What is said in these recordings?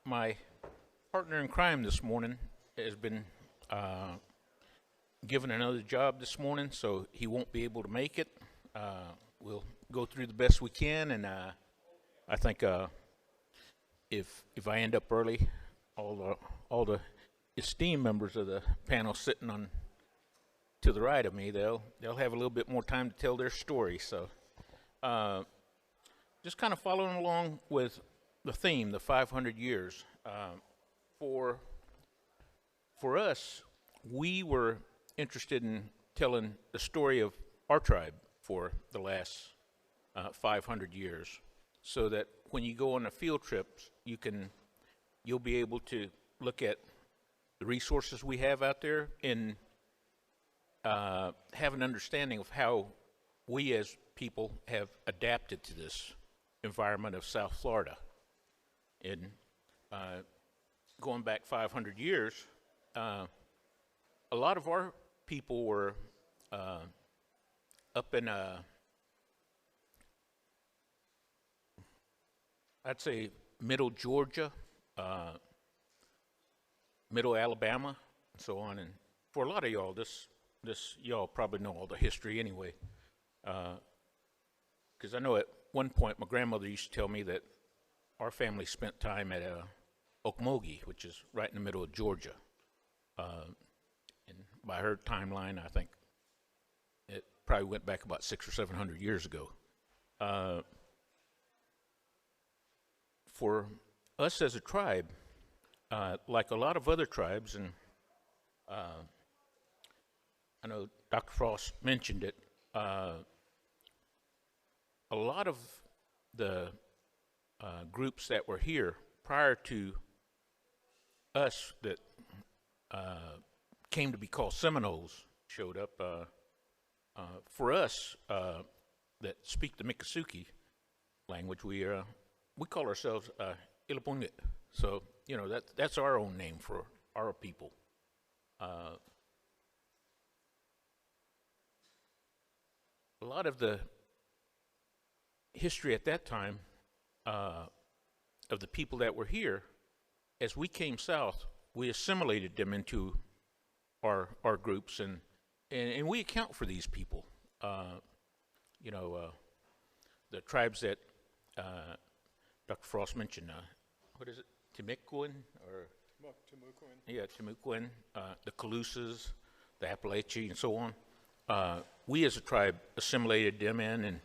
My partner in crime this morning has been given another job this morning, so he won't be able to make it. We'll go through the best we can, and I think if I end up early, all the esteemed members of the panel sitting on to the right of me, they'll have a little bit more time to tell their story. So, just kind of following along with the theme, the 500 years. For us, we were interested in telling the story of our tribe for the last 500 years, so that when you go on a field trip, you'll be able to look at the resources we have out there and have an understanding of how we as people have adapted to this environment of South Florida. And going back 500 years, a lot of our people were up in, I'd say, middle Georgia, middle Alabama, and so on. And for a lot of y'all, y'all probably know all the history anyway. Because I know at one point my grandmother used to tell me that our family spent time at Okmulgee, which is right in the middle of Georgia. And by her timeline, I think it probably went back about 600 or 700 years ago. For us as a tribe, like a lot of other tribes, and I know Dr. Frost mentioned it, a lot of the groups that were here prior to us that came to be called Seminoles showed up. For us that speak the Miccosukee language, we call ourselves Illipunit. So that's our own name for our people. A lot of the history at that time of the people that were here, as we came south, we assimilated them into our groups, and we account for these people. The tribes that Dr. Frost mentioned, what is it, Timucuan, or? Timucuan. Yeah, Timucuan, the Calusas, the Appalachee, and so on. We as a tribe assimilated them in,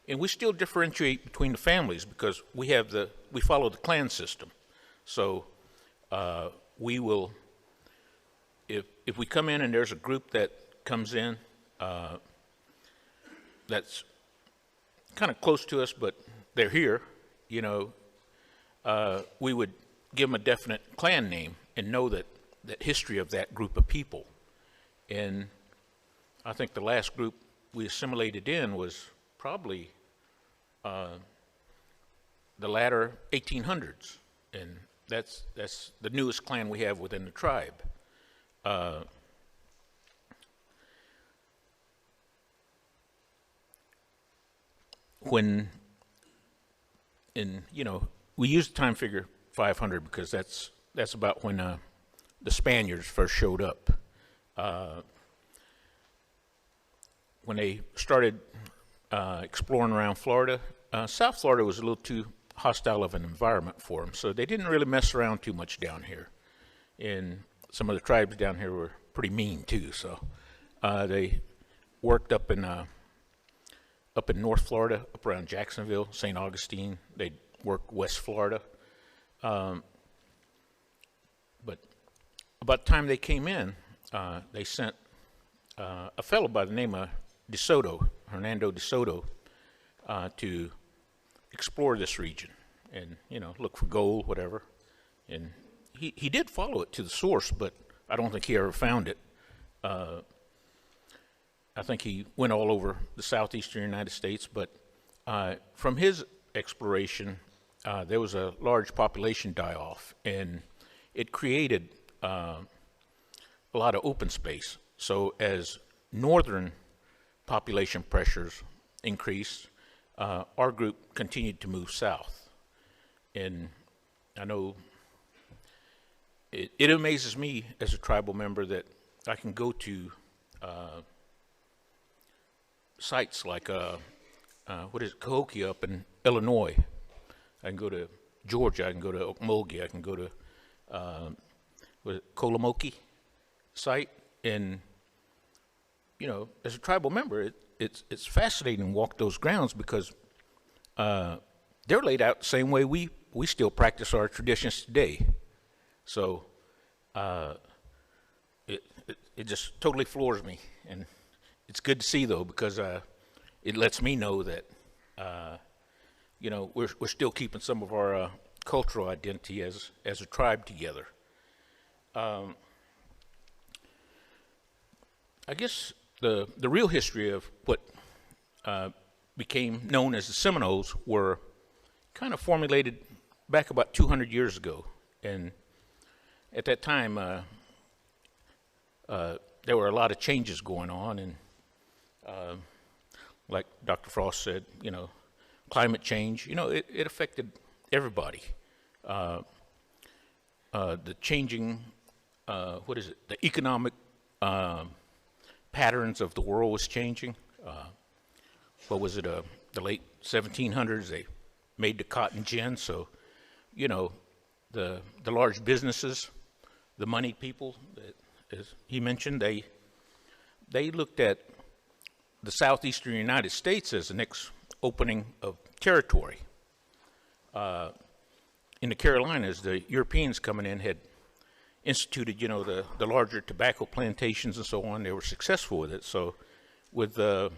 and we still differentiate between the families because we follow the clan system. So we will, if we come in and there's a group that comes in that's kind of close to us, but they're here, we would give them a definite clan name and know that history of that group of people. And I think the last group we assimilated in was probably the latter 1800s, and that's the newest clan we have within the tribe. We use the time figure 500 because that's about when the Spaniards first showed up. When they started exploring around Florida, South Florida was a little too hostile of an environment for them, so they didn't really mess around too much down here. And some of the tribes down here were pretty mean too, so they worked up in North Florida, up around Jacksonville, St. Augustine. They'd work West Florida. But about the time they came in, they sent a fellow by the name of Hernando de Soto, to explore this region and, look for gold, whatever. And he did follow it to the source, but I don't think he ever found it. I think he went all over the southeastern United States, but from his exploration, there was a large population die-off, and it created a lot of open space. So as northern population pressures increased, our group continued to move south. And I know it amazes me as a tribal member that I can go to sites like what is it, Cahokia up in Illinois. I can go to Georgia. I can go to Okmulgee. I can go to what is it, Kolomoki site, and as a tribal member, it's fascinating to walk those grounds because they're laid out the same way we still practice our traditions today. So it just totally floors me, and it's good to see though because it lets me know that we're still keeping some of our cultural identity as a tribe together. I guess the real history of what became known as the Seminoles were kind of formulated back about 200 years ago, and at that time there were a lot of changes going on, and like Dr. Frost said, climate change, it affected everybody. The changing, the economic patterns of the world was changing. The late 1700s, they made the cotton gin, so, the large businesses, the money people, as he mentioned, they looked at the southeastern United States as the next opening of territory. In the Carolinas, the Europeans coming in had instituted, the larger tobacco plantations and so on. They were successful with it. So with the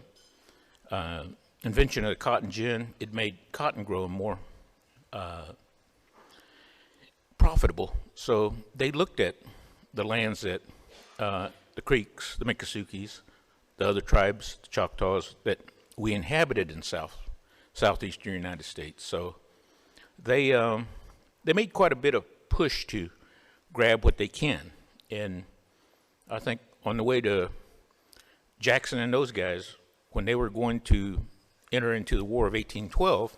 invention of the cotton gin, it made cotton growing more profitable. So they looked at the lands that the Creeks, the Miccosukes, the other tribes, the Choctaws, that we inhabited in southeastern United States. So they made quite a bit of push to grab what they can. And I think on the way to Jackson and those guys, when they were going to enter into the War of 1812,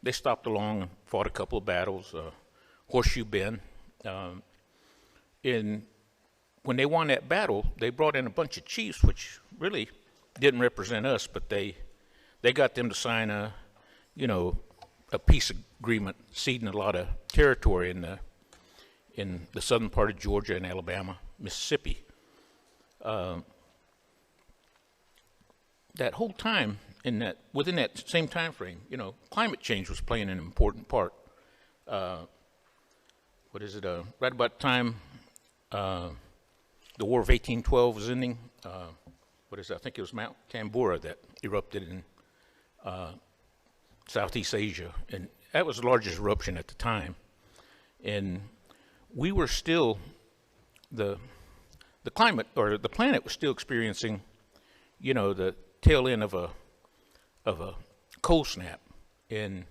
they stopped along and fought a couple of battles, Horseshoe Bend. And when they won that battle, they brought in a bunch of chiefs, which really didn't represent us, but they got them to sign a peace agreement ceding a lot of territory in the southern part of Georgia and Alabama, Mississippi. That whole time, within that same time frame, climate change was playing an important part. Right about the time the War of 1812 was ending, I think it was Mount Tambora that erupted in Southeast Asia, and that was the largest eruption at the time. And we were still, the climate, or the planet was still experiencing, the tail end of a cold snap. And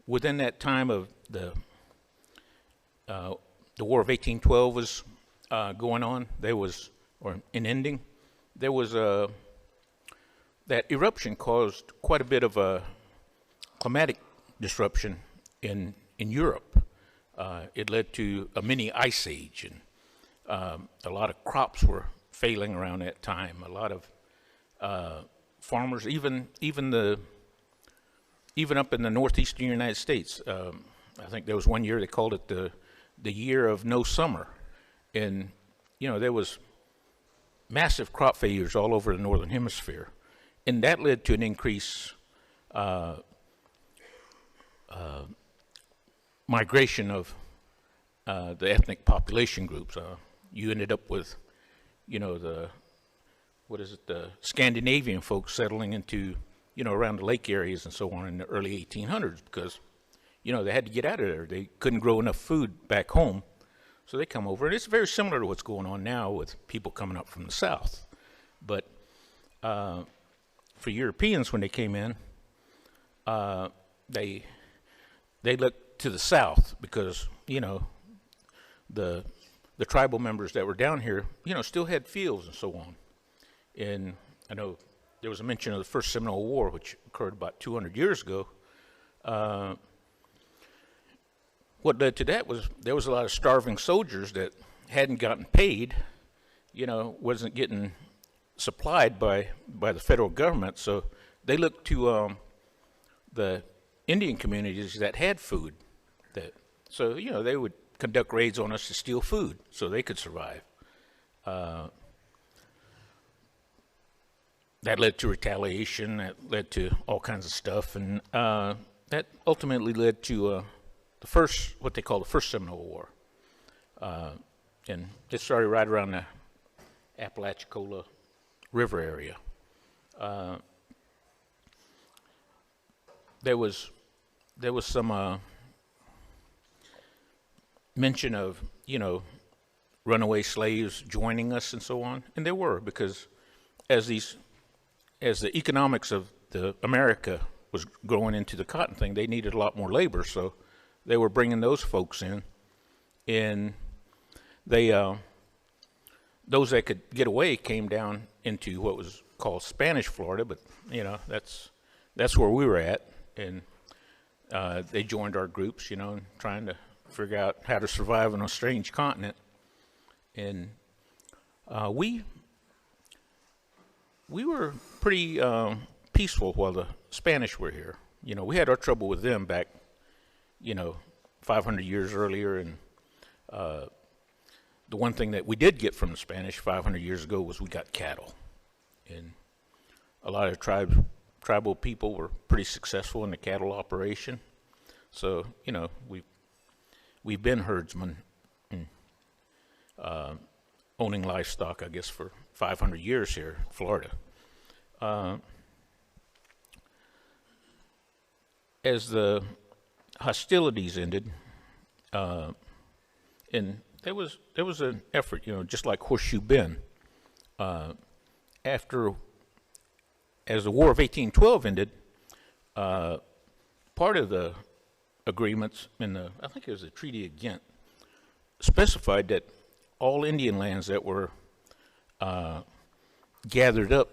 within that time of the War of 1812 was going on, ending, there was that eruption caused quite a bit of a climatic disruption in Europe. It led to a mini ice age, and a lot of crops were failing around that time. A lot of farmers, even up in the northeastern United States, I think there was one year they called it the year of no summer, and there was massive crop failures all over the northern hemisphere, and that led to an increase migration of the ethnic population groups. You ended up with, the Scandinavian folks settling into, around the lake areas and so on in the early 1800s because, they had to get out of there. They couldn't grow enough food back home, so they come over. And it's very similar to what's going on now with people coming up from the south. But for Europeans, when they came in, they looked to the south because, the tribal members that were down here, still had fields and so on. And I know there was a mention of the First Seminole War, which occurred about 200 years ago. what led to that was there was a lot of starving soldiers that hadn't gotten paid, wasn't getting supplied by the federal government, so they looked to the Indian communities that had food. So they would conduct raids on us to steal food so they could survive. That led to retaliation. That led to all kinds of stuff, and that ultimately led to what they call the First Seminole War, and it started right around the Apalachicola River area. There was some mention of runaway slaves joining us and so on, and there were, because as the economics of the America was growing into the cotton thing, they needed a lot more labor, so they were bringing those folks in, and they those that could get away came down into what was called Spanish Florida, but that's where we were at, and they joined our groups, trying to figure out how to survive on a strange continent, and we were pretty peaceful while the Spanish were here. We had our trouble with them back, 500 years earlier, and the one thing that we did get from the Spanish 500 years ago was we got cattle, and a lot of tribal people were pretty successful in the cattle operation. So we've been herdsmen, and, owning livestock, I guess, for 500 years here in Florida. As the hostilities ended, and there was an effort, just like Horseshoe Bend. As the War of 1812 ended, part of the agreements I think it was the Treaty of Ghent, specified that all Indian lands that were gathered up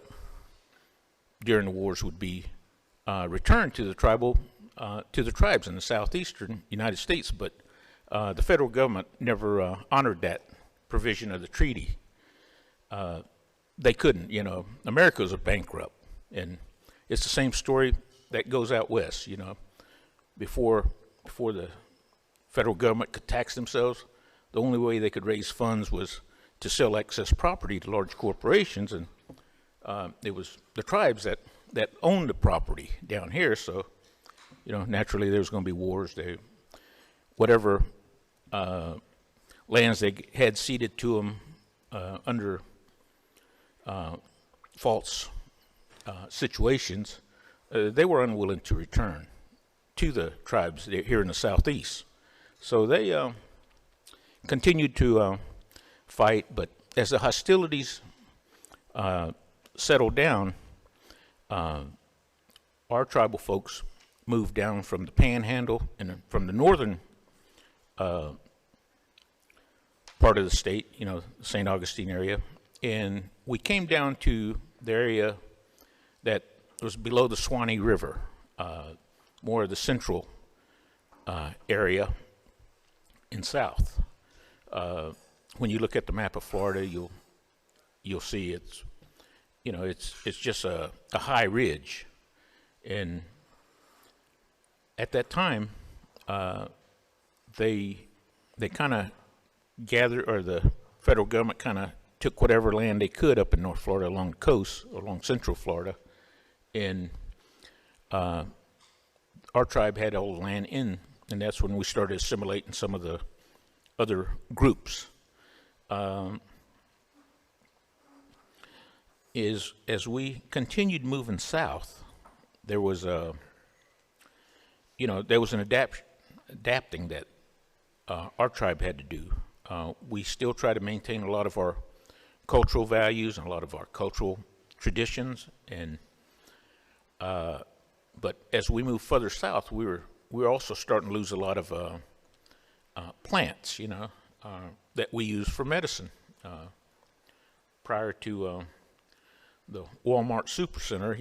during the wars would be returned to the tribes in the southeastern United States, but the federal government never honored that provision of the treaty. They couldn't, America was a bankrupt, and it's the same story that goes out west, before the federal government could tax themselves, the only way they could raise funds was to sell excess property to large corporations, and it was the tribes that owned the property down here, so naturally there was going to be wars. Whatever lands they had ceded to them under false situations, they were unwilling to return to the tribes here in the southeast. So they continued to fight, but as the hostilities settled down, our tribal folks moved down from the Panhandle and from the northern part of the state, the St. Augustine area, and we came down to the area that was below the Suwannee River, more of the central area in south. When you look at the map of Florida, you'll see it's just a high ridge, and at that time, they kind of gathered, or the federal government kind of took whatever land they could up in North Florida along the coast, along central Florida, and our tribe had all the land in, and that's when we started assimilating some of the other groups. As we continued moving south, there was an adapting that our tribe had to do. We still try to maintain a lot of our cultural values and a lot of our cultural traditions, and but as we moved further south, we were also starting to lose a lot of plants, that we use for medicine. Prior to the Walmart Supercenter,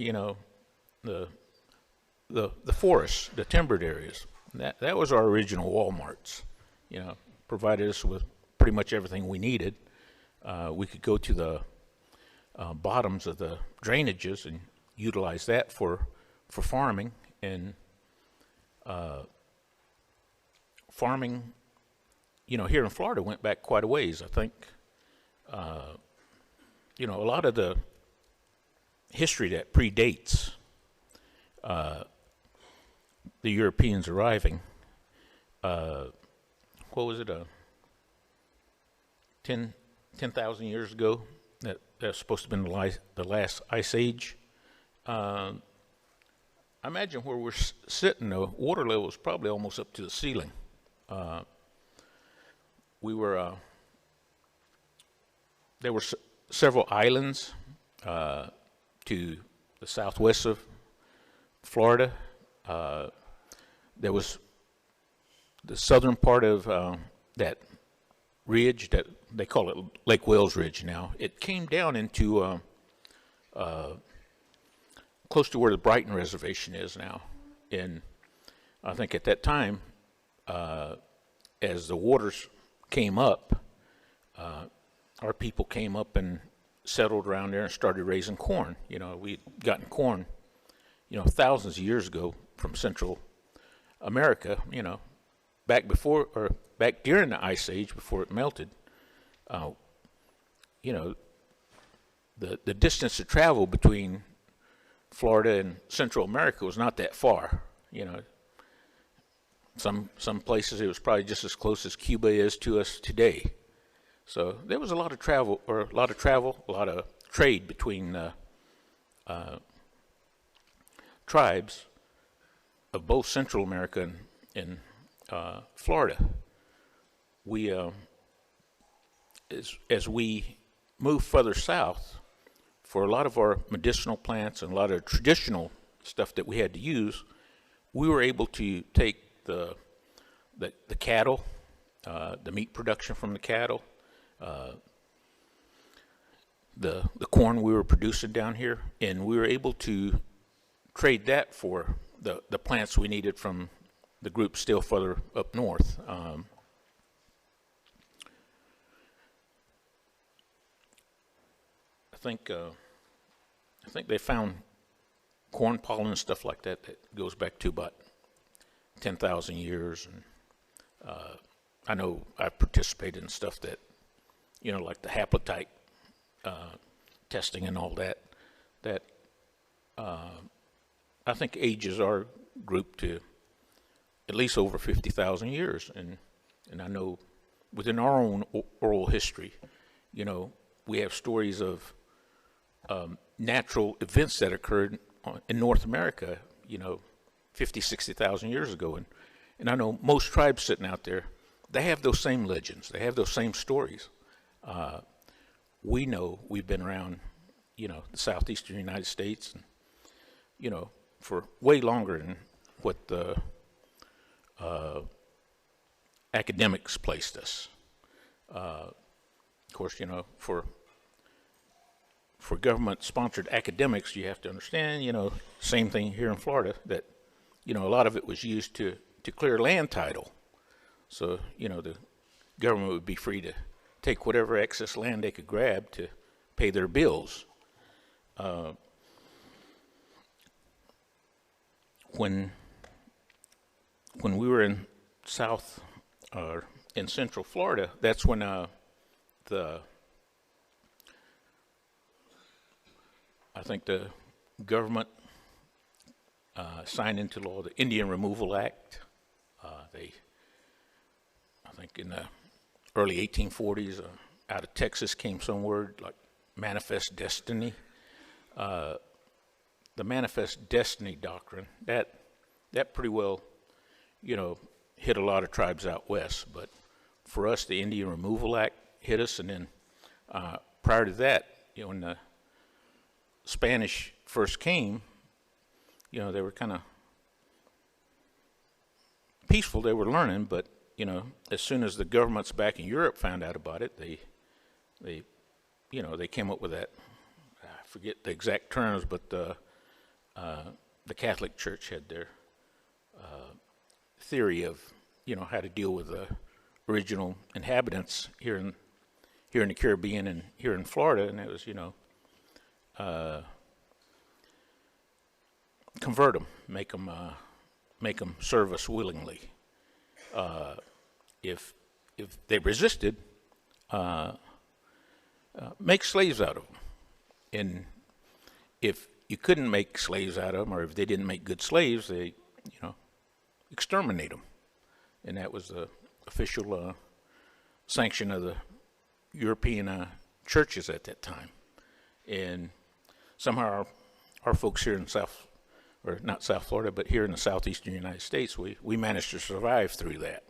the forests, the timbered areas, That was our original Walmarts. You know, provided us with pretty much everything we needed. We could go to the bottoms of the drainages and utilize that for farming. And farming, you know, here in Florida went back quite a ways. I think, you know, a lot of the history that predates the Europeans arriving, what was it, 10,000 years ago? That's supposed to have been the last ice age. I imagine where we're sitting, the water level is probably almost up to the ceiling. There were several islands to the southwest of Florida. There was the southern part of that ridge that they call it Lake Wales Ridge now. It came down into close to where the Brighton Reservation is now. And I think at that time, as the waters came up, our people came up and settled around there and started raising corn. You know, we'd gotten corn, you know, thousands of years ago from Central America, you know, back during the Ice Age, before it melted. You know, the distance to travel between Florida and Central America was not that far. You know, some places it was probably just as close as Cuba is to us today. So there was a lot of travel, a lot of trade between tribes of both Central America and Florida. We, as we move further south, for a lot of our medicinal plants and a lot of traditional stuff that we had to use, we were able to take the cattle, the meat production from the cattle, the corn we were producing down here, and we were able to trade that for the plants we needed from the group still further up north. I think they found corn pollen and stuff like that goes back to about 10,000 years. And I know I've participated in stuff that, you know, like the haplotype testing and all that, I think ages our group to at least over 50,000 years. And I know within our own oral history, you know, we have stories of natural events that occurred in North America, you know, 50, 60,000 years ago. And I know most tribes sitting out there, they have those same legends. They have those same stories. We know we've been around, you know, the southeastern United States, and, you know, for way longer than what the academics placed us. Of course, you know, for government-sponsored academics, you have to understand, you know, same thing here in Florida, that, you know, a lot of it was used to clear land title. So, you know, the government would be free to take whatever excess land they could grab to pay their bills. When we were in in Central Florida, that's when I think the government signed into law the Indian Removal Act. I think in the early 1840s, out of Texas came some word like manifest destiny. The manifest destiny doctrine, that pretty well, you know, hit a lot of tribes out west. But for us, the Indian Removal Act hit us, and then prior to that, you know, when the Spanish first came, you know, they were kind of peaceful. They were learning, but, you know, as soon as the governments back in Europe found out about it, they you know, they came up with that. I forget the exact terms, but the Catholic Church had their theory of, how to deal with the original inhabitants here in the Caribbean and here in Florida, and it was, convert them, make them serve us willingly. If they resisted, make slaves out of them. And if you couldn't make slaves out of them, or if they didn't make good slaves, they, exterminate them. And that was the official sanction of the European churches at that time. And somehow our folks here in not South Florida, but here in the southeastern United States, we managed to survive through that.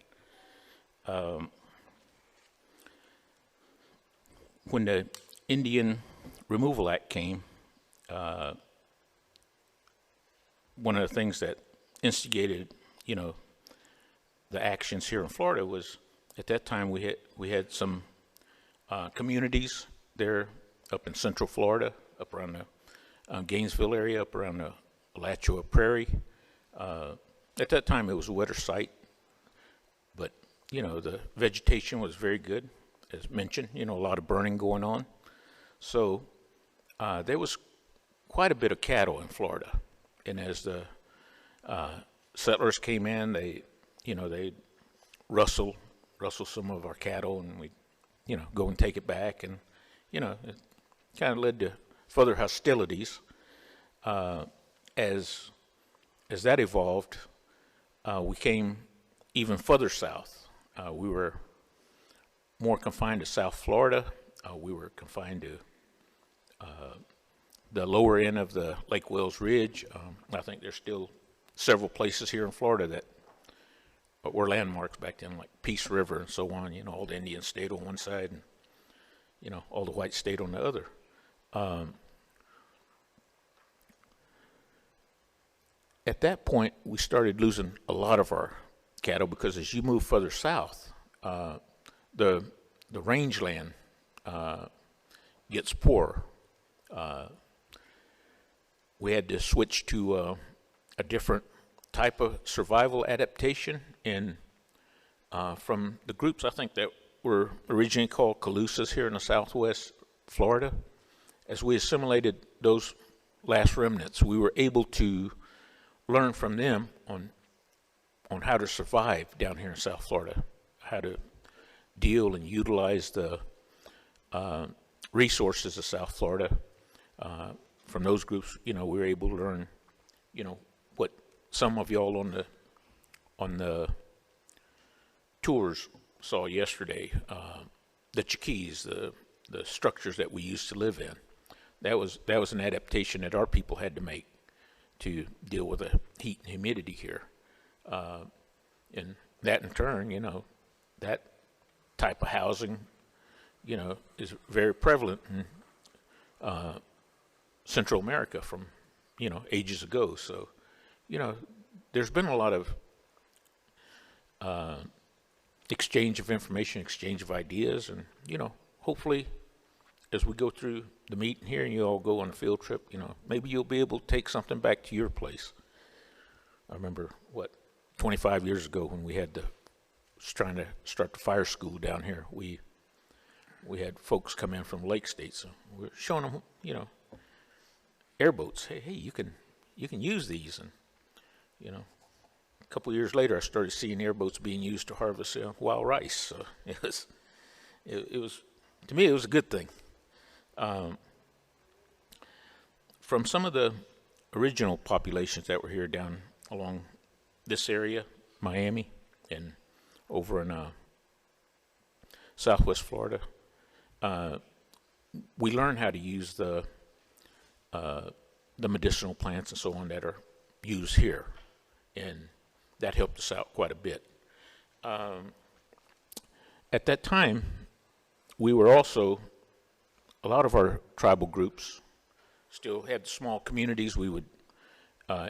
When the Indian Removal Act came, one of the things that instigated, the actions here in Florida was, at that time we had some communities there up in Central Florida, up around the Gainesville area, up around the Alachua Prairie. At that time it was a wetter site, but the vegetation was very good, as mentioned. A lot of burning going on, so there was quite a bit of cattle in Florida. And as the settlers came in, they rustle some of our cattle, and we go and take it back, and it kind of led to further hostilities. As that evolved, we came even further south. We were more confined to South Florida. We were confined to the lower end of the Lake Wales Ridge. I think there's still several places here in Florida that were landmarks back then, like Peace River and so on. All the Indians stayed on one side, and all the whites stayed on the other. At that point, we started losing a lot of our cattle, because as you move further south, the rangeland gets poorer. We had to switch to a different type of survival adaptation, and from the groups I think that were originally called Calusas here in the southwest Florida, as we assimilated those last remnants, we were able to learn from them on how to survive down here in South Florida, how to deal and utilize the resources of South Florida. From those groups, we were able to learn, what some of y'all on the tours saw yesterday, the chiquis, the structures that we used to live in. That was an adaptation that our people had to make to deal with the heat and humidity here. And that in turn, that type of housing, is very prevalent in Central America from, ages ago. So, there's been a lot of exchange of information, exchange of ideas, and, hopefully as we go through the meeting here and you all go on a field trip, maybe you'll be able to take something back to your place. I remember, 25 years ago when we had trying to start the fire school down here, we had folks come in from Lake State, so we were showing them, airboats. Hey, you can use these, and a couple of years later, I started seeing airboats being used to harvest wild rice. So it was to me, it was a good thing. From some of the original populations that were here down along this area, Miami, and over in Southwest Florida, we learned how to use the medicinal plants and so on that are used here, and that helped us out quite a bit. At that time, we were also, a lot of our tribal groups still had small communities. We would,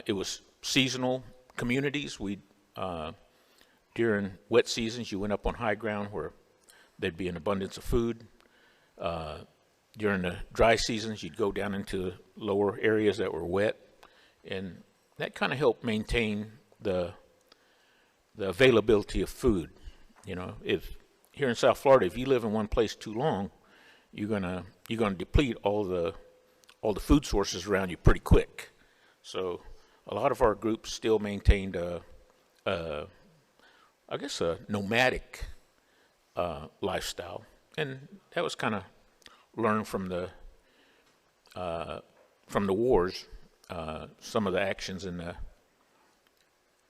it was seasonal communities. During wet seasons, you went up on high ground where there'd be an abundance of food. During the dry seasons, you'd go down into lower areas that were wet, and that kind of helped maintain the the availability of food. You know, if here in South Florida, if you live in one place too long, you're gonna deplete all the food sources around you pretty quick. So a lot of our groups still maintained I guess a nomadic lifestyle, and that was kind of learned from the wars, some of the actions in the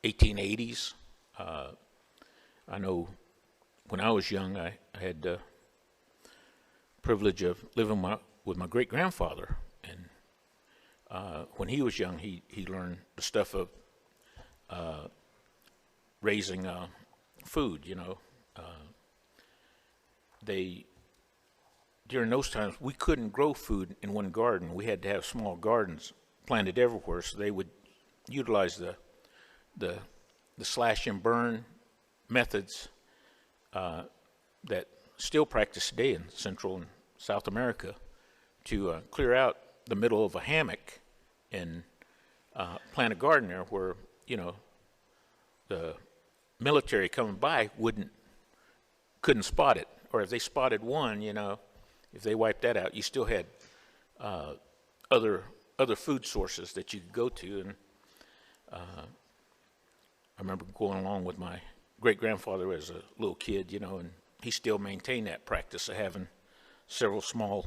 1880s. I know when I was young, I had the privilege of living with my great-grandfather, and when he was young, he learned the stuff of raising food. You know, during those times, we couldn't grow food in one garden. We had to have small gardens planted everywhere, so they would utilize the slash and burn methods that still practiced today in Central and South America to clear out the middle of a hammock and plant a garden there where, you know, the military coming by couldn't spot it, or if they spotted one, you know, if they wiped that out, you still had other food sources that you could go to. And I remember going along with my great-grandfather as a little kid, you know, and he still maintained that practice of having several small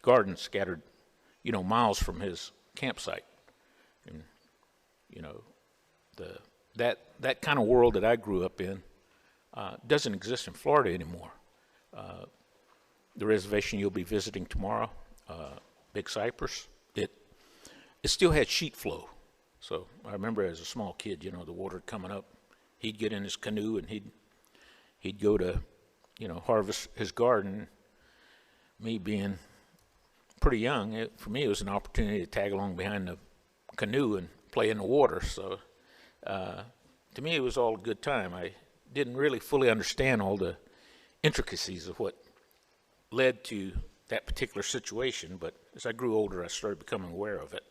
gardens scattered, you know, miles from his campsite. And, you know, that kind of world that I grew up in doesn't exist in Florida anymore. The reservation you'll be visiting tomorrow, Big Cypress, it still had sheet flow. So I remember as a small kid, you know, the water coming up, he'd get in his canoe and he'd go to, you know, harvest his garden. Me being pretty young, for me it was an opportunity to tag along behind the canoe and play in the water. So to me it was all a good time. I didn't really fully understand all the intricacies of what led to that particular situation, but as I grew older, I started becoming aware of it.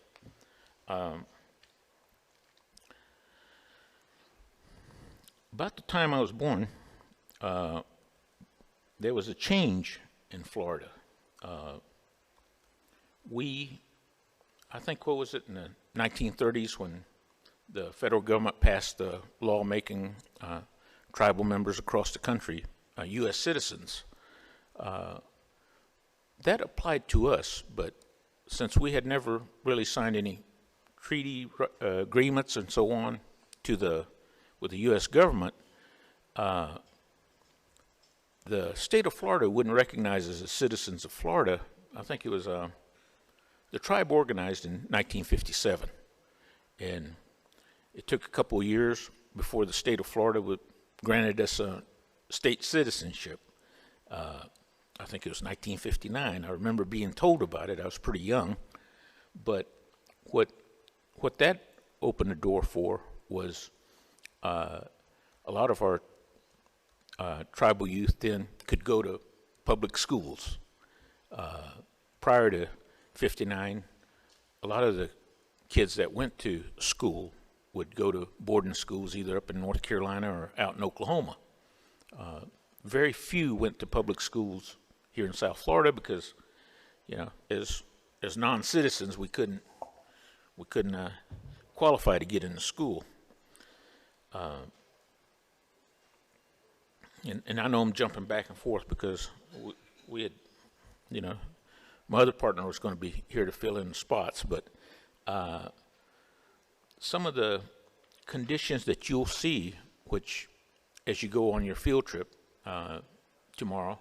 About the time I was born, there was a change in Florida. I think, what was it, in the 1930s when the federal government passed the law making tribal members across the country U.S. citizens. That applied to us, but since we had never really signed any treaty agreements and so on with the U.S. government, the state of Florida wouldn't recognize us as citizens of Florida. I think it was the tribe organized in 1957, and it took a couple of years before the state of Florida granted us state citizenship. I think it was 1959. I remember being told about it. I was pretty young, but what that opened the door for was a lot of our tribal youth then could go to public schools. Prior to 59, a lot of the kids that went to school would go to boarding schools either up in North Carolina or out in Oklahoma. Very few went to public schools here in South Florida because, you know, as non-citizens, we couldn't qualify to get into school. And I know I'm jumping back and forth because we had, you know, my other partner was going to be here to fill in the spots, but some of the conditions that you'll see, which as you go on your field trip tomorrow,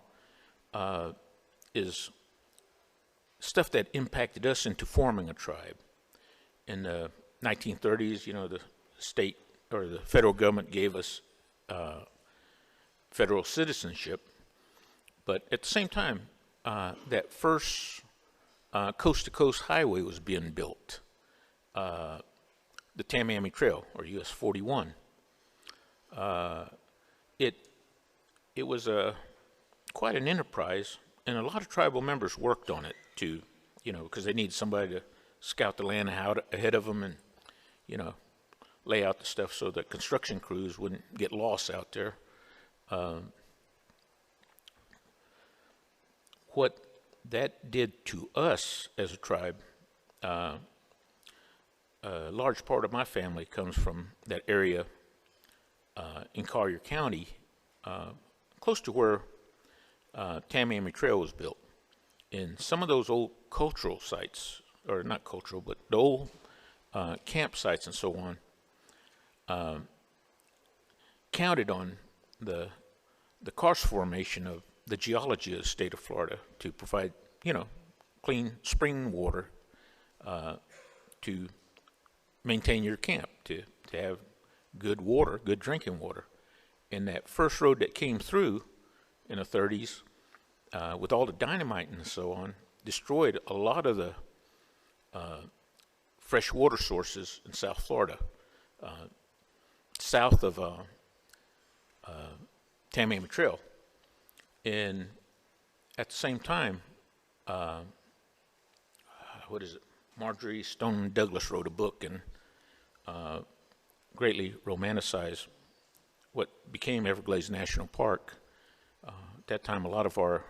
is stuff that impacted us into forming a tribe. In the 1930s, you know, the state or the federal government gave us federal citizenship, but at the same time, that first coast-to-coast highway was being built, the Tamiami Trail, or US 41. It was quite an enterprise, and a lot of tribal members worked on it to, you know, because they needed somebody to scout the land out ahead of them and, you know, lay out the stuff so that construction crews wouldn't get lost out there. What that did to us as a tribe, a large part of my family comes from that area in Collier County, close to where Tamiami Trail was built. And some of those old cultural sites, or not cultural, but the old campsites and so on, counted on the karst formation of the geology of the state of Florida to provide, clean spring water to maintain your camp, to have good water, good drinking water. And that first road that came through in the 30s, with all the dynamite and so on, destroyed a lot of the fresh water sources in South Florida, south of Tamiami Trail. And at the same time, Marjorie Stoneman Douglas wrote a book and greatly romanticized what became Everglades National Park. At that time, a lot of our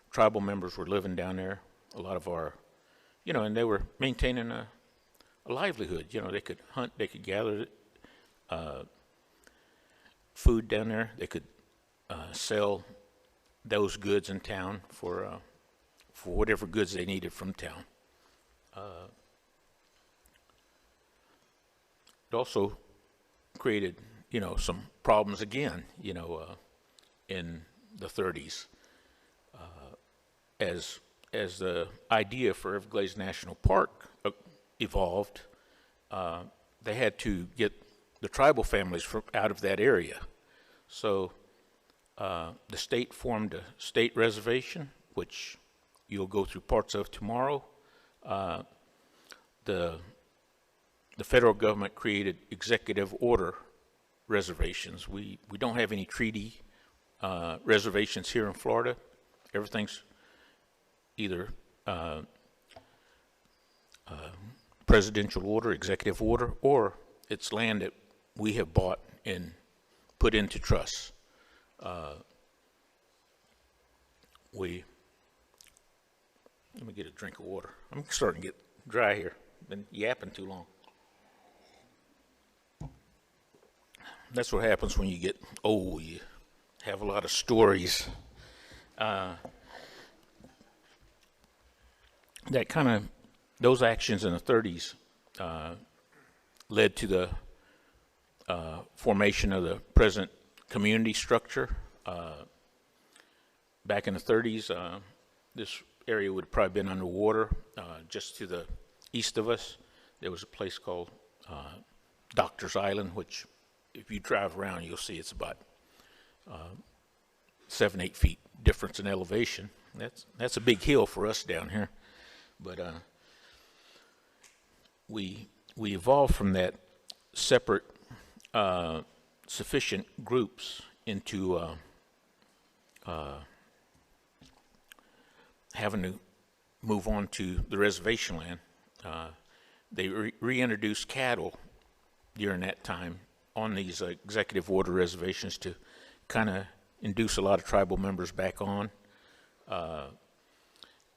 tribal members were living down there. A lot of our, and they were maintaining a livelihood. They could hunt, they could gather food down there. They could sell those goods in town for whatever goods they needed from town. It also created, some problems again, in the 30s, as the idea for Everglades National Park evolved. They had to get the tribal families out of that area. So the state formed a state reservation, which you'll go through parts of tomorrow. The federal government created executive order reservations. We don't have any treaty reservations here in Florida. Everything's either presidential order, executive order, or it's land that we have bought and put into trust. Let me get a drink of water. I'm starting to get dry here. Been yapping too long. That's what happens when you get old. You have a lot of stories. Those actions in the 30s led to the formation of the present community structure. Back in the 30s, this area would have probably been underwater. Just to the east of us, there was a place called Doctor's Island, which if you drive around, you'll see it's about 7-8 feet difference in elevation. That's a big hill for us down here. But we evolved from that separate sufficient groups into having to move on to the reservation land. They reintroduced cattle during that time on these executive order reservations to kind of induce a lot of tribal members back on.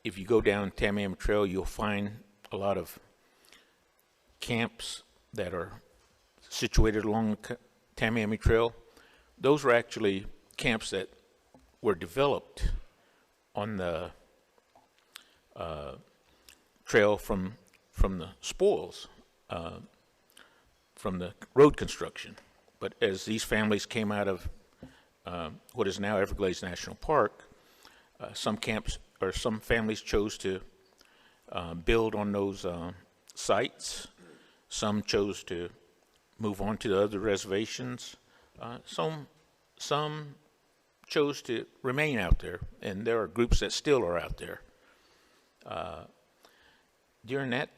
If you go down Tamiami Trail, you'll find a lot of camps that are situated along the Tamiami Trail. Those were actually camps that were developed on the trail from the spoils from the road construction. But as these families came out of what is now Everglades National Park, some camps or some families chose to build on those sites. Some chose to move on to the other reservations. Some chose to remain out there, and there are groups that still are out there. During that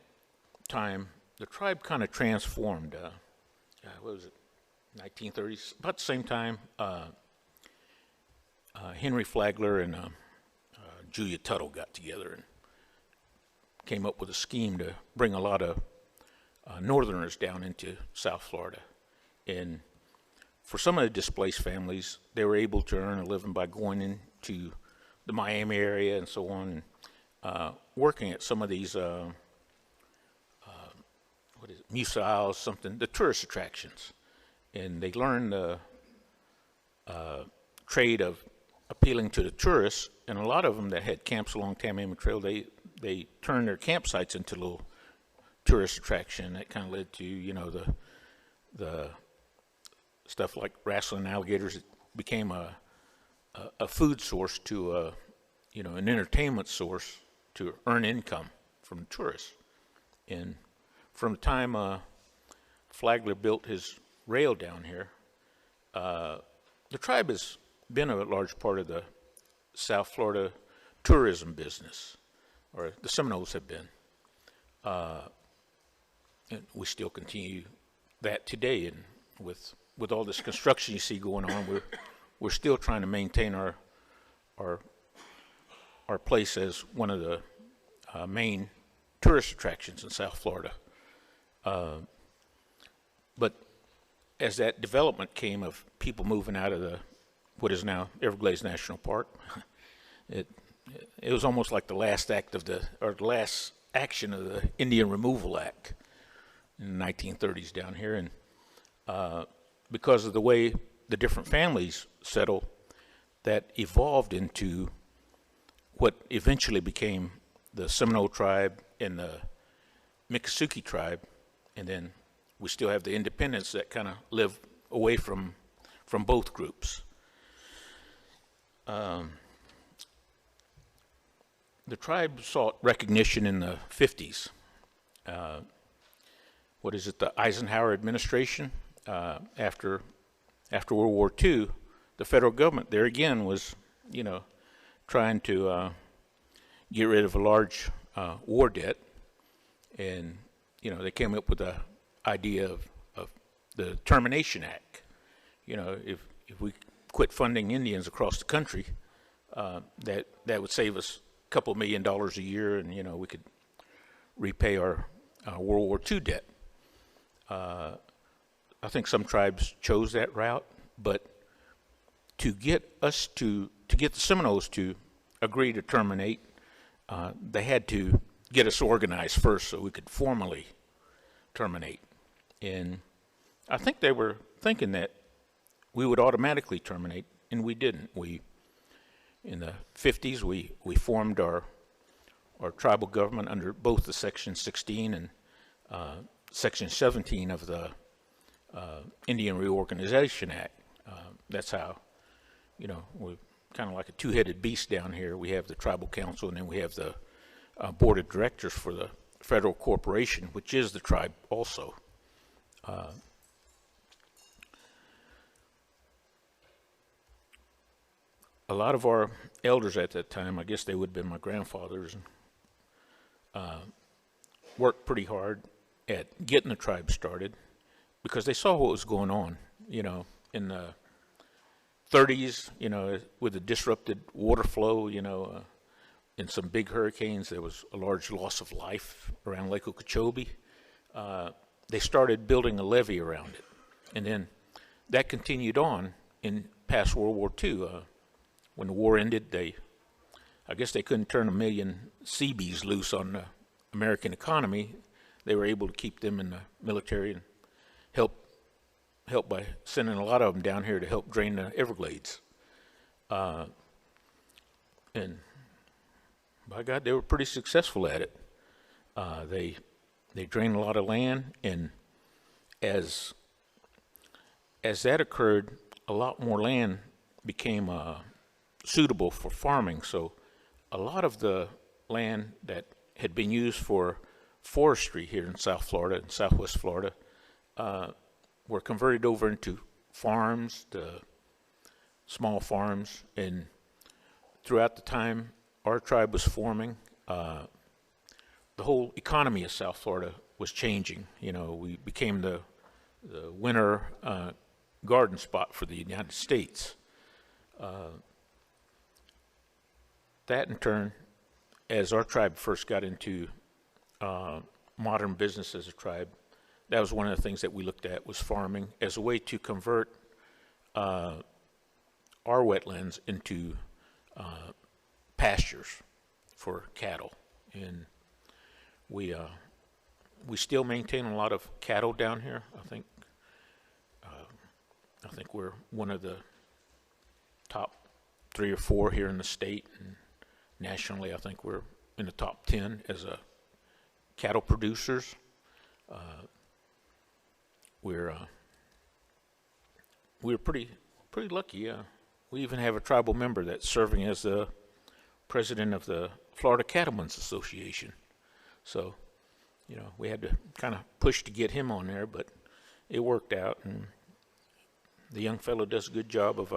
time, the tribe kind of transformed. What was it, 1930s? About the same time, Henry Flagler and Julia Tuttle got together and came up with a scheme to bring a lot of northerners down into South Florida. And for some of the displaced families, they were able to earn a living by going into the Miami area and so on, working at some of these, what is it, museums, something, the tourist attractions. And they learned the trade of appealing to the tourists, and a lot of them that had camps along Tamiami Trail, they turned their campsites into little tourist attraction. That kind of led to, you know, the stuff like wrestling alligators. It became a food source to you know, an entertainment source to earn income from tourists. And from the time Flagler built his rail down here, the tribe has been a large part of the South Florida tourism business, or the Seminoles have been. And we still continue that today, and with all this construction you see going on, we're still trying to maintain our place as one of the main tourist attractions in South Florida. But as that development came of people moving out of what is now Everglades National Park, it was almost like the last act of the last action of the Indian Removal Act in the 1930s down here. And because of the way the different families settled, that evolved into what eventually became the Seminole tribe and the Miccosukee tribe, and then we still have the independents that kind of live away from both groups. The tribe sought recognition in the 50s. What is it, the Eisenhower administration? After World War II, the federal government there again was, you know, trying to get rid of a large war debt, and you know, they came up with the idea of the Termination Act. You know, if we quit funding Indians across the country, that would save us a couple $1 million a year, and you know, we could repay our World War II debt. I think some tribes chose that route, but to get the Seminoles to agree to terminate, they had to get us organized first so we could formally terminate. And I think they were thinking that we would automatically terminate, and we didn't. In the 50s, we formed our tribal government under both the Section 16 and Section 17 of the Indian Reorganization Act. That's how, you know, we're kind of like a two-headed beast down here. We have the tribal council, and then we have the board of directors for the federal corporation, which is the tribe also. A lot of our elders at that time, I guess they would have been my grandfathers, worked pretty hard at getting the tribe started because they saw what was going on, you know, in the 30s, you know, with the disrupted water flow, you know, in some big hurricanes, there was a large loss of life around Lake Okeechobee. They started building a levee around it. And then that continued on in past World War II. When the war ended, I guess they couldn't turn 1 million Seabees loose on the American economy. They were able to keep them in the military and help by sending a lot of them down here to help drain the Everglades. And by God, they were pretty successful at it. They drained a lot of land, and as that occurred, a lot more land became suitable for farming. So a lot of the land that had been used for forestry here in South Florida and Southwest Florida were converted over into farms, the small farms, and throughout the time our tribe was forming, the whole economy of South Florida was changing. You know, we became the winter garden spot for the United States. That in turn, as our tribe first got into modern business as a tribe, that was one of the things that we looked at, was farming as a way to convert our wetlands into pastures for cattle. And we still maintain a lot of cattle down here. I think we're one of the top 3 or 4 here in the state, and nationally I think we're in the top 10 as a cattle producers. We're pretty lucky. Yeah, we even have a tribal member that's serving as the president of the Florida Cattlemen's Association. So, you know, we had to kind of push to get him on there, but it worked out, and the young fellow does a good job of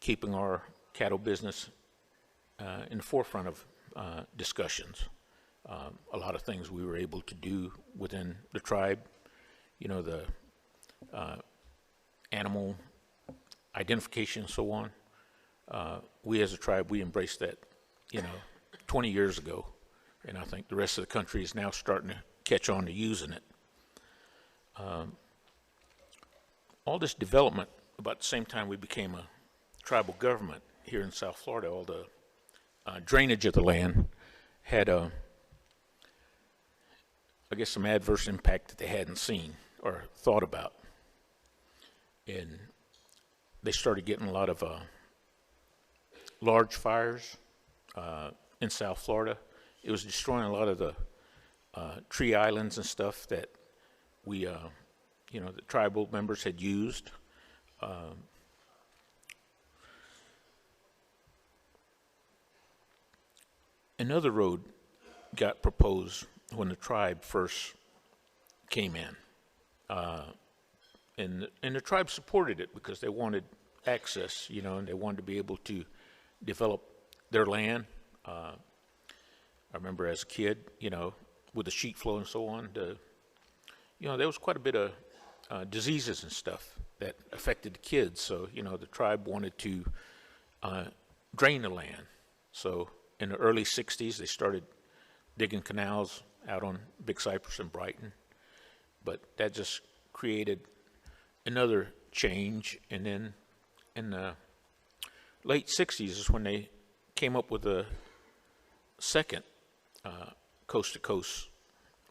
keeping our cattle business in the forefront of discussions. A lot of things we were able to do within the tribe, you know, the animal identification and so on. We as a tribe, we embraced that, you know, 20 years ago, and I think the rest of the country is now starting to catch on to using it. All this development, about the same time we became a tribal government here in South Florida, all the drainage of the land had, I guess, some adverse impact that they hadn't seen or thought about. And they started getting a lot of large fires in South Florida. It was destroying a lot of the tree islands and stuff that we, you know, the tribal members had used. Another road got proposed when the tribe first came in. And the tribe supported it because they wanted access, you know, and they wanted to be able to develop their land. I remember as a kid, you know, with the sheet flow and so on, you know, there was quite a bit of diseases and stuff that affected the kids. So, you know, the tribe wanted to drain the land. So in the early 60s, they started digging canals out on Big Cypress and Brighton. But that just created another change. And then in the late 60s is when they came up with a second coast-to-coast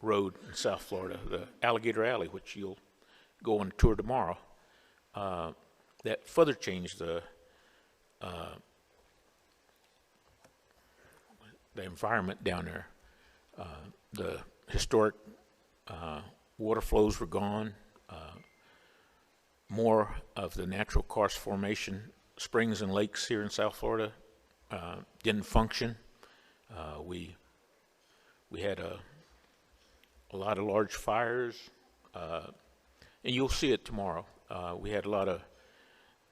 road in South Florida, the Alligator Alley, which you'll go on a tour tomorrow, that further changed the environment down there. The historic water flows were gone. More of the natural karst formation springs and lakes here in South Florida didn't function. We had a lot of large fires, and you'll see it tomorrow. We had a lot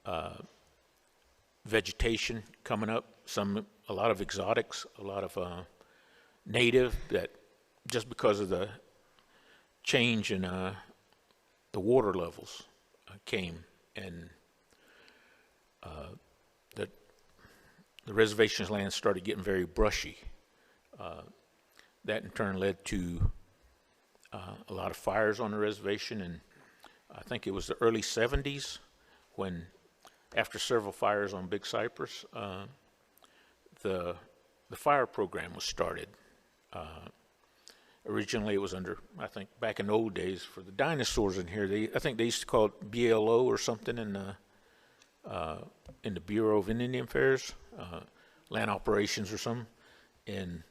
of vegetation coming up, a lot of exotics, a lot of native, that just because of the change in the water levels came, and the reservation's land started getting very brushy. That in turn led to a lot of fires on the reservation, and I think it was the early 70s when, after several fires on Big Cypress, the fire program was started. Originally it was under, I think back in the old days, for the dinosaurs in here, I think they used to call it BLO or something in the Bureau of Indian Affairs, land operations or something, and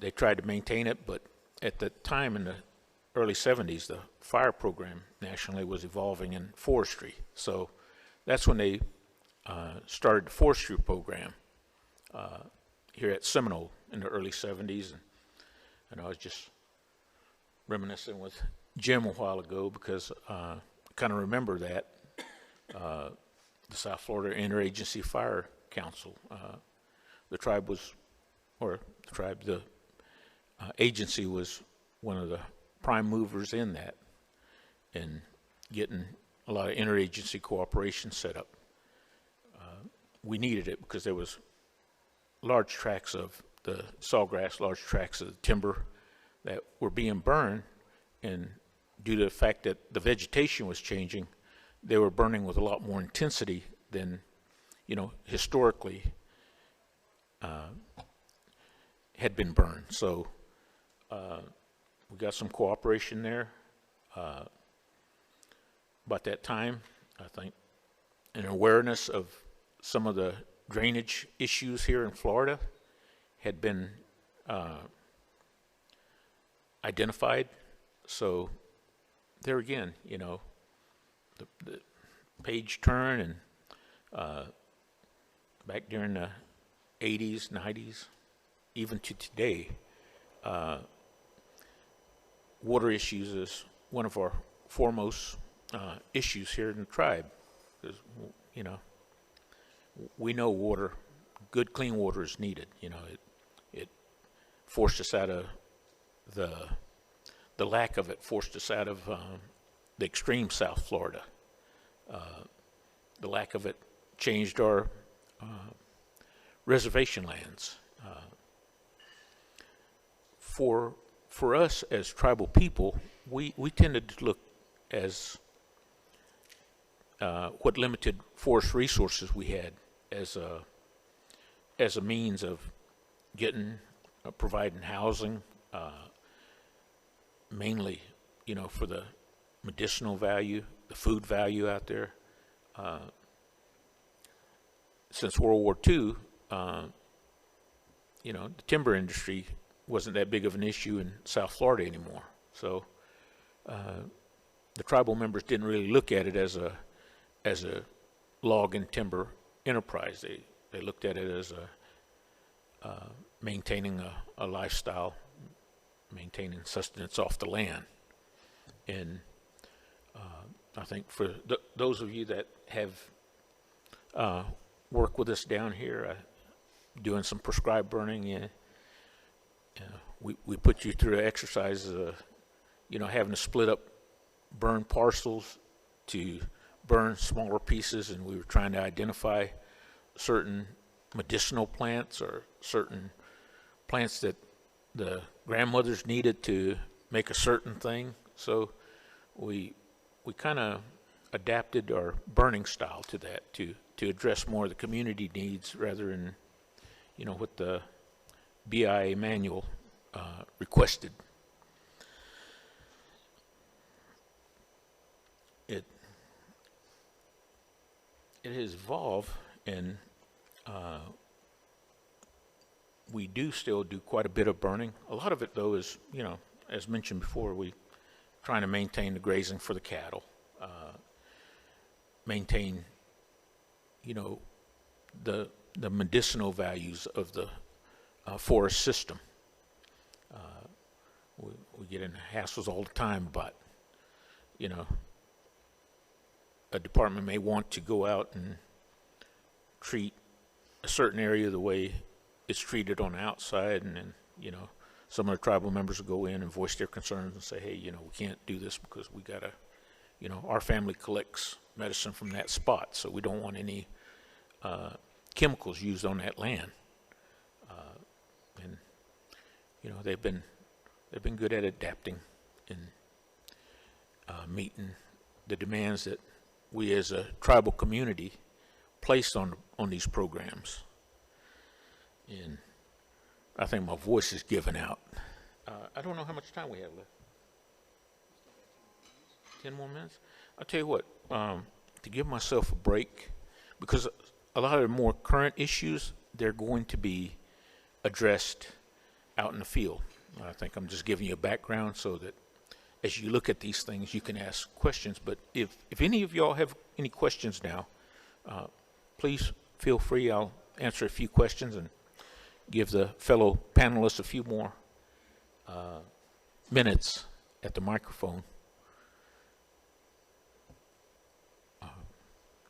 they tried to maintain it, but at the time in the early 70s, the fire program nationally was evolving in forestry. So that's when they started the forestry program here at Seminole in the early 70s. And I was just reminiscing with Jim a while ago because I kind of remember that, the South Florida Interagency Fire Council, the agency was one of the prime movers in that, and getting a lot of interagency cooperation set up. We needed it because there was large tracts of the sawgrass, large tracts of the timber that were being burned, and due to the fact that the vegetation was changing, they were burning with a lot more intensity than, historically had been burned. So we got some cooperation there. About that time, I think, an awareness of some of the drainage issues here in Florida had been identified. So there again, the page turn, and back during the 80s, 90s, even to today, water issues is one of our foremost issues here in the tribe. Because, we know water, good clean water is needed. It forced us out of the lack of it forced us out of the extreme South Florida. The lack of it changed our reservation lands. For us as tribal people, we tended to look as what limited forest resources we had as a means of providing housing, mainly, for the medicinal value, the food value out there. Since World War II, the timber industry wasn't that big of an issue in South Florida anymore. So the tribal members didn't really look at it as a log and timber enterprise. They looked at it as maintaining a lifestyle, maintaining sustenance off the land. And I think for those of you that have worked with us down here, doing some prescribed burning, we put you through an exercise of, having to split up burn parcels to burn smaller pieces, and we were trying to identify certain medicinal plants or certain plants that the grandmothers needed to make a certain thing. So we kind of adapted our burning style to that to address more of the community needs rather than what the BIA manual requested. It has evolved, and we do still do quite a bit of burning. A lot of it, though, is, as mentioned before, we trying to maintain the grazing for the cattle, maintain, the medicinal values of the forest system. We get in hassles all the time about, a department may want to go out and treat a certain area the way it's treated on the outside, and then, some of the tribal members will go in and voice their concerns and say, hey, we can't do this because we gotta, our family collects medicine from that spot, so we don't want any chemicals used on that land. And they've been good at adapting and meeting the demands that we as a tribal community placed on these programs. And I think my voice is giving out. I don't know how much time we have left. 10 more minutes? I'll tell you what, to give myself a break, because a lot of the more current issues, they're going to be addressed out in the field. I think I'm just giving you a background so that as you look at these things, you can ask questions. But if any of y'all have any questions now, please feel free. I'll answer a few questions and give the fellow panelists a few more minutes at the microphone.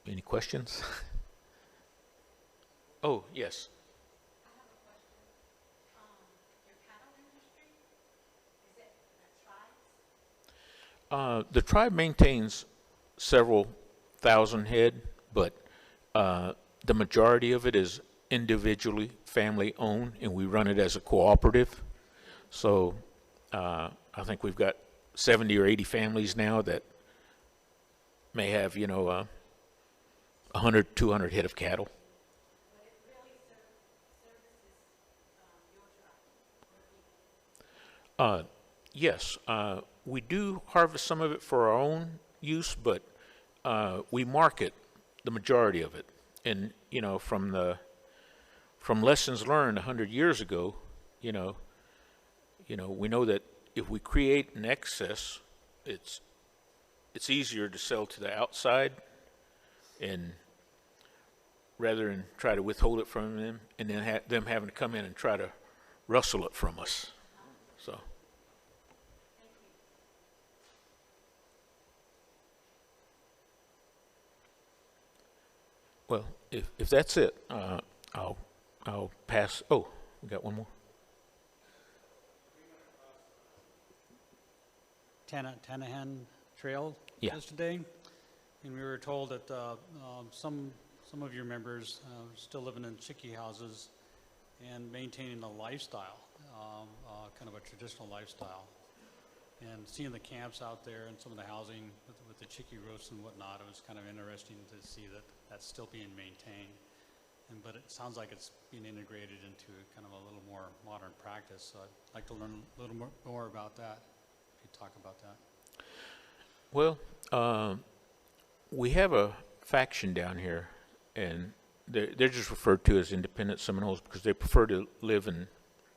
Any questions? Oh, yes. The tribe maintains several thousand head, but the majority of it is individually family owned, and we run it as a cooperative. So I think we've got 70 or 80 families now that may have, 100, 200 head of cattle. Yes, we do harvest some of it for our own use, but we market the majority of it. And from lessons learned 100 years ago, we know that if we create an excess, it's easier to sell to the outside, and rather than try to withhold it from them, and then them having to come in and try to rustle it from us. So. Well, if that's it, I'll pass. Oh, we got one more. Tanahan Trail Yeah. yesterday, and we were told that some of your members are still living in chickee houses and maintaining a lifestyle, kind of a traditional lifestyle. And seeing the camps out there and some of the housing with the chickee roasts and whatnot, it was kind of interesting to see that that's still being maintained. But it sounds like it's being integrated into kind of a little more modern practice. So I'd like to learn a little more about that. If you talk about that. Well, we have a faction down here, and they're just referred to as independent Seminoles because they prefer to live in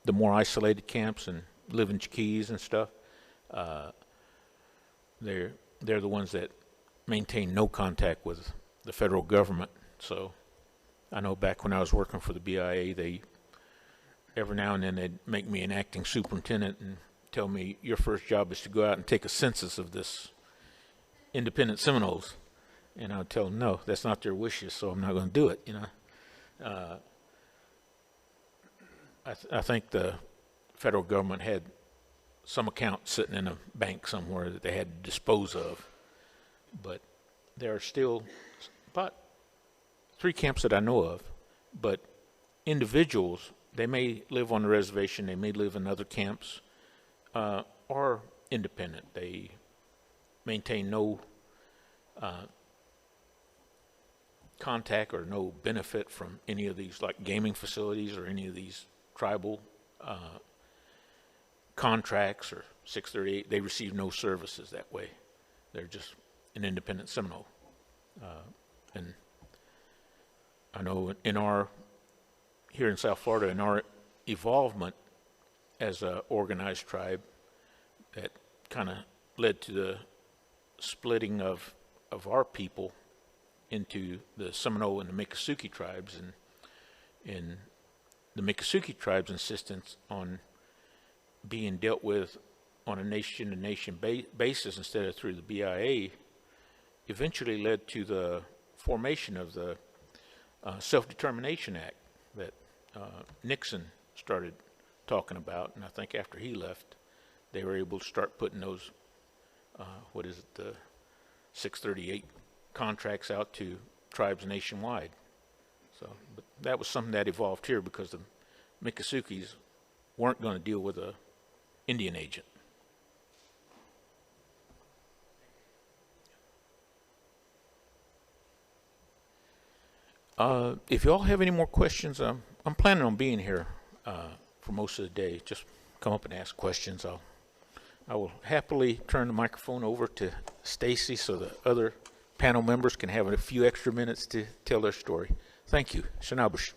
the more isolated camps and live in chickees and stuff. They're the ones that maintain no contact with the federal government. So I know back when I was working for the BIA, they every now and then they'd make me an acting superintendent and tell me your first job is to go out and take a census of this independent Seminoles, and I would tell them no, that's not their wishes, so I'm not going to do it. I think the federal government had some account sitting in a bank somewhere that they had to dispose of, but there are still about 3 camps that I know of, but individuals, they may live on the reservation, they may live in other camps, are independent. They maintain no contact or no benefit from any of these like gaming facilities or any of these tribal contracts or 638. They receive no services that way. They're just an independent Seminole. And I know here in South Florida, in our evolvement as a organized tribe, that kind of led to the splitting of our people into the Seminole and the Miccosukee tribes, and the Miccosukee tribe's insistence on being dealt with on a nation-to-nation basis instead of through the BIA eventually led to the formation of the Self-Determination Act that Nixon started talking about, and I think after he left, they were able to start putting those, the 638 contracts out to tribes nationwide. So, but that was something that evolved here because the Miccosukees weren't going to deal with a Indian agent. If you all have any more questions, I'm planning on being here for most of the day. Just come up and ask questions. I will happily turn the microphone over to Stacy so the other panel members can have a few extra minutes to tell their story. Thank you. Shanabush.